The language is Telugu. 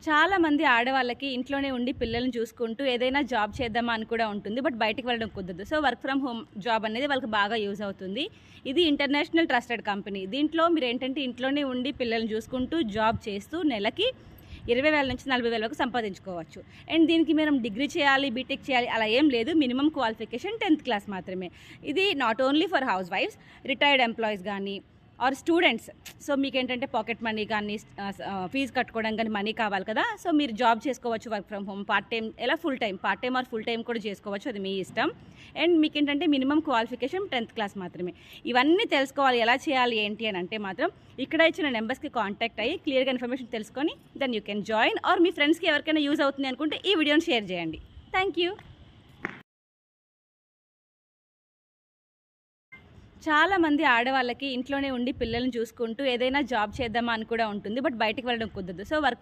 చాలా మంది ఆడవాళ్ళకి ఇంట్లోనే ఉండి పిల్లల్ని చూసుకుంటూ ఏదైనా జాబ్ చేద్దామా అని కూడా ఉంటుంది. బట్ బయటికి వెళ్ళడం కుదరదు. So work from home job అనేది వాళ్ళకి బాగా యూజ్ అవుతుంది. ఇది ఇంటర్నేషనల్ ట్రస్టెడ్ కంపెనీ. దీంట్లో మీరేంటంటే ఇంట్లోనే ఉండి పిల్లల్ని చూసుకుంటూ జాబ్ చేస్తూ నెలకి 20,000 నుంచి 40,000 వరకు సంపాదించుకోవచ్చు. అండ్ దీనికి మనం డిగ్రీ చేయాలి, బీటెక్ చేయాలి అలా ఏం లేదు. మినిమం క్వాలిఫికేషన్ 10th క్లాస్ మాత్రమే. ఇది నాట్ ఓన్లీ ఫర్ హౌస్ వైఫ్స్, రిటైర్డ్ ఎంప్లాయీస్ కానీ ఆర్ స్టూడెంట్స్. సో మీకేంటంటే పాకెట్ మనీ కానీ ఫీజు కట్టుకోవడం కానీ మనీ కావాలి కదా. సో మీరు జాబ్ చేసుకోవచ్చు work from home, part time ఎలా full time, part time or full time కూడా చేసుకోవచ్చు, అది మీ ఇష్టం. అండ్ మీకేంటంటే మినిమం క్వాలిఫికేషన్ 10th క్లాస్ మాత్రమే. ఇవన్నీ తెలుసుకోవాలి ఎలా చేయాలి ఏంటి అని అంటే మాత్రం ఇక్కడ ఇచ్చిన నెంబర్స్కి కాంటాక్ట్ అయ్యి క్లియర్గా ఇన్ఫర్మేషన్ తెలుసుకొని then you can join. Or మీ ఫ్రెండ్స్కి ఎవరికైనా యూజ్ అవుతుంది అనుకుంటే ఈ వీడియోని షేర్ చేయండి. Thank you. చాలా మంది ఆడవాళ్ళకి ఇంట్లోనే ఉండి పిల్లల్ని చూసుకుంటూ ఏదైనా జాబ్ చేద్దామా అని కూడా ఉంటుంది. బట్ బయటికి వెళ్ళడం కుదరదు. So work